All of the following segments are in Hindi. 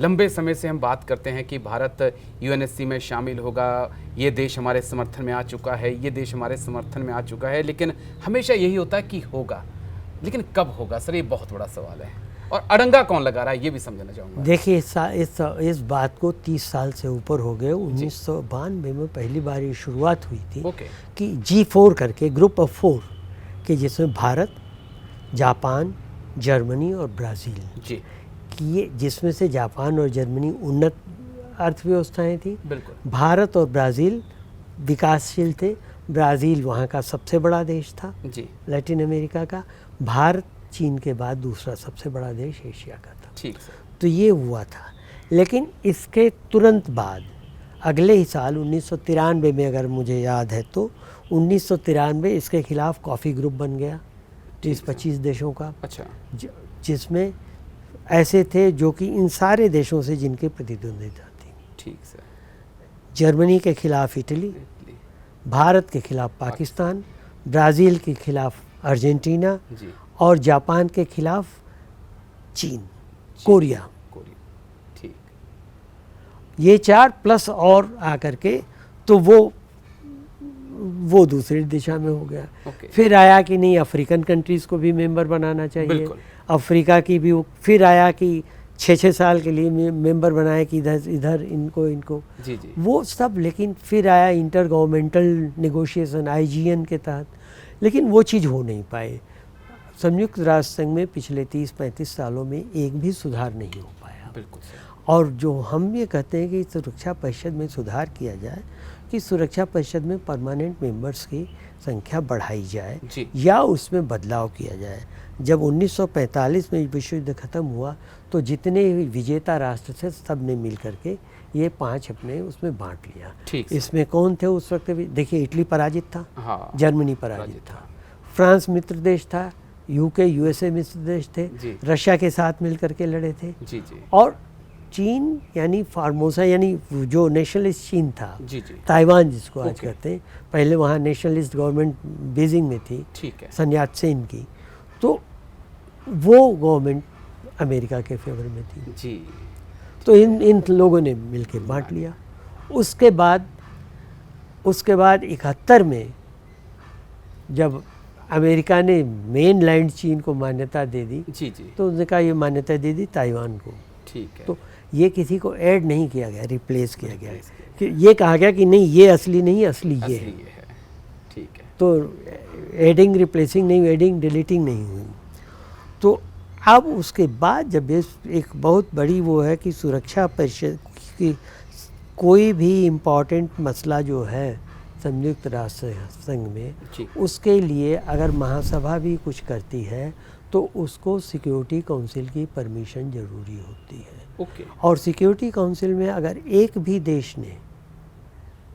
लंबे समय से हम बात करते हैं कि भारत यूएनएससी में शामिल होगा, ये देश हमारे समर्थन में आ चुका है, ये देश हमारे समर्थन में आ चुका है, लेकिन हमेशा यही होता है कि होगा, लेकिन कब होगा सर, ये बहुत बड़ा सवाल है। और अड़ंगा कौन लगा रहा है, ये भी समझना चाहूँगा। देखिए इस बात को 30 साल से ऊपर हो गए। 1992 में पहली बार ये शुरुआत हुई थी कि G4 करके, ग्रुप ऑफ 4 कि जिसमें भारत, जापान, जर्मनी और ब्राज़ील जी, कि ये जिसमें से जापान और जर्मनी उन्नत अर्थव्यवस्थाएं थी, भारत और ब्राज़ील विकासशील थे। ब्राज़ील वहाँ का सबसे बड़ा देश था जी, लैटिन अमेरिका का। भारत चीन के बाद दूसरा सबसे बड़ा देश एशिया का था। ठीक सर। तो ये हुआ था, लेकिन इसके तुरंत बाद अगले ही साल 1993 में, अगर मुझे याद है तो 1993 इसके खिलाफ कॉफ़ी ग्रुप बन गया 30-25 देशों का। अच्छा। जिसमें ऐसे थे जो कि इन सारे देशों से जिनके प्रतिद्वंद्विता थी। ठीक सर। जर्मनी के खिलाफ इटली, भारत के खिलाफ पाकिस्तान, ब्राज़ील के खिलाफ अर्जेंटीना और जापान के खिलाफ चीन, कोरिया। ठीक। ये 4 प्लस और आकर के तो वो दूसरी दिशा में हो गया। फिर आया कि नहीं, अफ्रीकन कंट्रीज़ को भी मेंबर बनाना चाहिए। अफ्रीका की भी फिर आया कि 6-6 साल के लिए मेंबर बनाए कि इधर इनको जी जी। वो सब। लेकिन फिर आया इंटर गवर्नमेंटल नेगोशिएशन IGN के तहत, लेकिन वो चीज़ हो नहीं पाए। संयुक्त राष्ट्र संघ में पिछले 30-35 सालों में एक भी सुधार नहीं हो पाया। बिल्कुल सर। और जो हम ये कहते हैं कि सुरक्षा परिषद में सुधार किया जाए, कि सुरक्षा परिषद में परमानेंट मेंबर्स की संख्या बढ़ाई जाए या उसमें बदलाव किया जाए। जब 1945 में विश्व युद्ध खत्म हुआ तो जितने विजेता राष्ट्र थे सब ने मिल करके ये 5 अपने उसमें बांट लिया। इसमें कौन थे उस वक्त भी? देखिए, इटली पराजित था, हाँ, जर्मनी पराजित था, फ्रांस मित्र देश था, UK USA मित्र देश थे, रशिया के साथ मिल करके लड़े थे जी। और चीन यानी फार्मोसा यानी जो नेशनलिस्ट चीन था, ताइवान जिसको आज कहते हैं, पहले वहाँ नेशनलिस्ट गवर्नमेंट बीजिंग में थी, सन याट सेन की, तो वो गवर्नमेंट अमेरिका के फेवर में थी जी। तो इन लोगों ने मिलकर बांट लिया। उसके बाद 71 में जब अमेरिका ने मेन लैंड चीन को मान्यता दे दी जी, तो उन्होंने कहा ये मान्यता दे दी ताइवान को। ठीक है। तो ये किसी को ऐड नहीं किया गया, रिप्लेस किया गया, कि ये कहा गया कि नहीं ये असली नहीं, असली ये है। ठीक है। तो एडिंग रिप्लेसिंग नहीं, एडिंग डिलीटिंग नहीं हुई। तो अब उसके बाद जब एक बहुत बड़ी वो है कि सुरक्षा परिषद की कोई भी इम्पॉर्टेंट मसला जो है संयुक्त राष्ट्र संघ में, उसके लिए अगर महासभा भी कुछ करती है तो उसको सिक्योरिटी काउंसिल की परमिशन जरूरी होती है। और सिक्योरिटी काउंसिल में अगर एक भी देश ने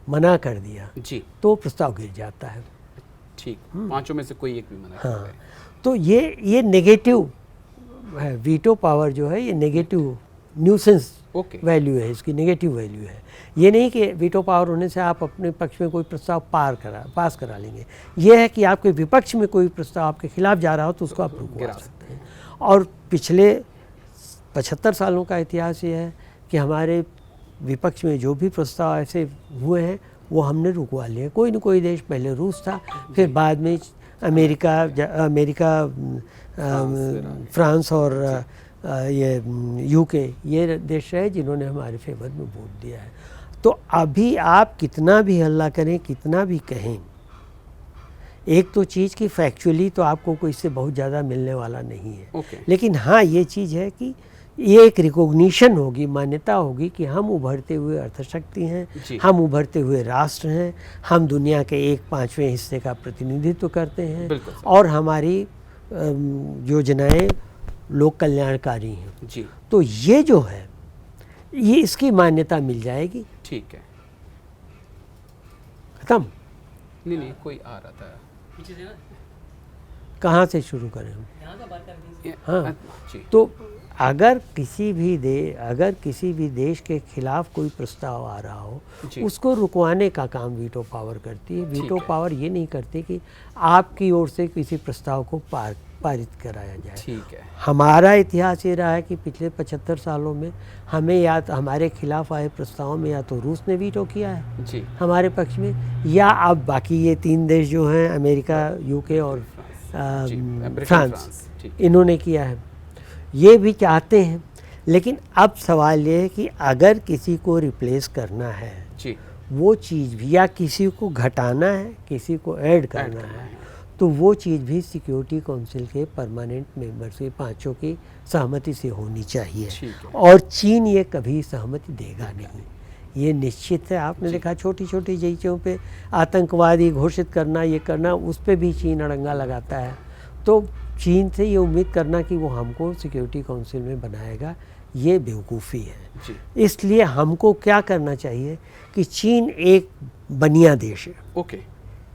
मना कर दिया जी, तो प्रस्ताव गिर जाता है। ठीक, 5 में से कोई एक भी मना कर दे। तो ये नेगेटिव है, वीटो पावर जो है ये नेगेटिव न्यूसेंस वैल्यू है, इसकी नेगेटिव वैल्यू है। ये नहीं कि वीटो पावर होने से आप अपने पक्ष में कोई प्रस्ताव पास करा लेंगे। ये है कि आपके विपक्ष में कोई प्रस्ताव आपके खिलाफ जा रहा हो तो उसको आप रुकवा सकते हैं। और पिछले 75 सालों का इतिहास ये है कि हमारे विपक्ष में जो भी प्रस्ताव ऐसे हुए हैं वो हमने रुकवा लिए। कोई न कोई देश, पहले रूस था, फिर बाद में अमेरिका, फ्रांस और ये UK, ये देश है जिन्होंने हमारे फेवर में वोट दिया है। तो अभी आप कितना भी हल्ला करें, कितना भी कहें, एक तो चीज़ की फैक्चुअली तो आपको कोई इससे बहुत ज़्यादा मिलने वाला नहीं है। लेकिन हाँ, ये चीज़ है कि ये एक रिकॉग्निशन होगी, मान्यता होगी कि हम उभरते हुए अर्थशक्ति हैं, हम उभरते हुए राष्ट्र हैं, हम दुनिया के 1/5वें हिस्से का प्रतिनिधित्व करते हैं और हमारी योजनाएं लोक कल्याणकारी हैं जी। तो ये जो है ये इसकी मान्यता मिल जाएगी। ठीक है। खत्म। नहीं, कोई आ रहा था। कहाँ से शुरू करें हम? हाँ, तो अगर किसी भी देश के खिलाफ कोई प्रस्ताव आ रहा हो, उसको रुकवाने का काम वीटो पावर करती है। वीटो पावर ये नहीं करती कि आपकी ओर से किसी प्रस्ताव को पारित कराया जाए। ठीक है। हमारा इतिहास ये रहा है कि पिछले 75 सालों में हमें या तो हमारे खिलाफ आए प्रस्तावों में या तो रूस ने वीटो किया है जी। हमारे पक्ष में, या अब बाकी ये 3 देश जो हैं, अमेरिका, यूके और फ्रांस, इन्होंने किया है। ये भी चाहते हैं, लेकिन अब सवाल ये है कि अगर किसी को रिप्लेस करना है जी, वो चीज़ भी, या किसी को घटाना है, किसी को ऐड करना है, तो वो चीज़ भी सिक्योरिटी काउंसिल के परमानेंट मेंबर से 5 की सहमति से होनी चाहिए। और चीन ये कभी सहमति देगा नहीं, ये निश्चित है। आपने देखा छोटी छोटी चीज़ों पे आतंकवादी घोषित करना, ये करना, उस पर भी चीन अड़ंगा लगाता है। तो चीन से ये उम्मीद करना कि वो हमको सिक्योरिटी काउंसिल में बनाएगा, ये बेवकूफ़ी है। इसलिए हमको क्या करना चाहिए कि चीन एक बनिया देश है, ओके,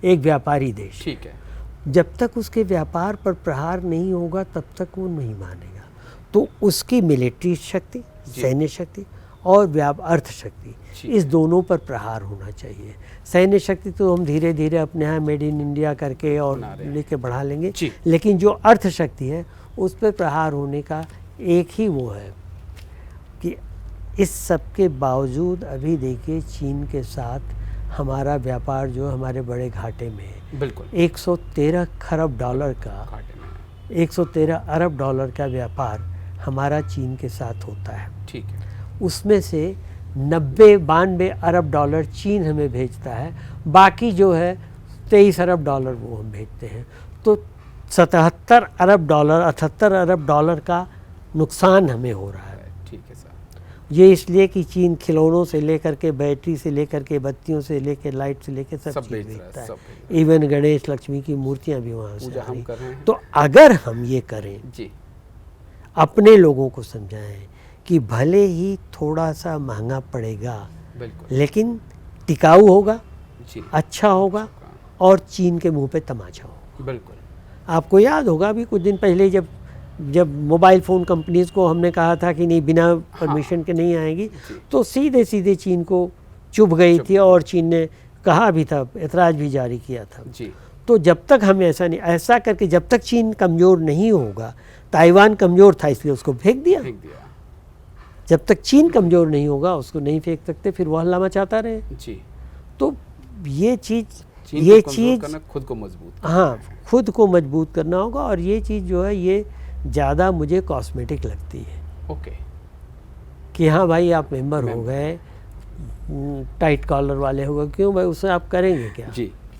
एक व्यापारी देश, ठीक है। जब तक उसके व्यापार पर प्रहार नहीं होगा तब तक वो नहीं मानेगा। तो उसकी मिलिट्री शक्ति, सैन्य शक्ति और अर्थ शक्ति, इस दोनों पर प्रहार होना चाहिए। सैन्य शक्ति तो हम धीरे धीरे अपने यहाँ मेड इन इंडिया करके और लेके बढ़ा लेंगे, लेकिन जो अर्थ शक्ति है उस पर प्रहार होने का एक ही वो है कि इस सब के बावजूद अभी देखिए चीन के साथ हमारा व्यापार जो हमारे बड़े घाटे में है। बिल्कुल। 113 खरब डॉलर का, 113 अरब डॉलर का व्यापार हमारा चीन के साथ होता है। ठीक है। उसमें से 92 अरब डॉलर चीन हमें भेजता है, बाकी जो है 23 अरब डॉलर वो हम भेजते हैं। तो 77 अरब डॉलर, 78 अरब डॉलर का नुकसान हमें हो रहा है। ठीक है सर। ये इसलिए कि चीन खिलौनों से लेकर के, बैटरी से लेकर के, बत्तियों से लेकर, लाइट से लेकर सब चीज़ बेचता है। इवन गणेश लक्ष्मी की मूर्तियाँ भी वहाँ से हम कर रहे हैं। तो अगर हम ये करें जी, अपने लोगों को समझाएं कि भले ही थोड़ा सा महंगा पड़ेगा, लेकिन टिकाऊ होगा, अच्छा होगा और चीन के मुंह पे तमाचा होगा। बिल्कुल। आपको याद होगा अभी कुछ दिन पहले जब मोबाइल फ़ोन कंपनीज़ को हमने कहा था कि नहीं, बिना परमिशन के नहीं आएंगी, तो सीधे सीधे चीन को चुभ गई थी और चीन ने कहा भी था, ऐतराज़ भी जारी किया था जी। तो जब तक हमें ऐसा करके जब तक चीन कमज़ोर नहीं होगा, ताइवान कमज़ोर था इसलिए उसको फेंक दिया। जब तक चीन कमज़ोर नहीं होगा उसको नहीं फेंक सकते, फिर वो हल्ला मचाता रहे जी। तो ये चीज़ खुद को मजबूत, हाँ, खुद को मजबूत करना होगा। और ये चीज़ जो है ये ज़्यादा मुझे कॉस्मेटिक लगती है। ओके, कि हाँ भाई आप मेंबर हो गए, टाइट कॉलर वाले हो गए, क्यों भाई उससे आप करेंगे क्या जी।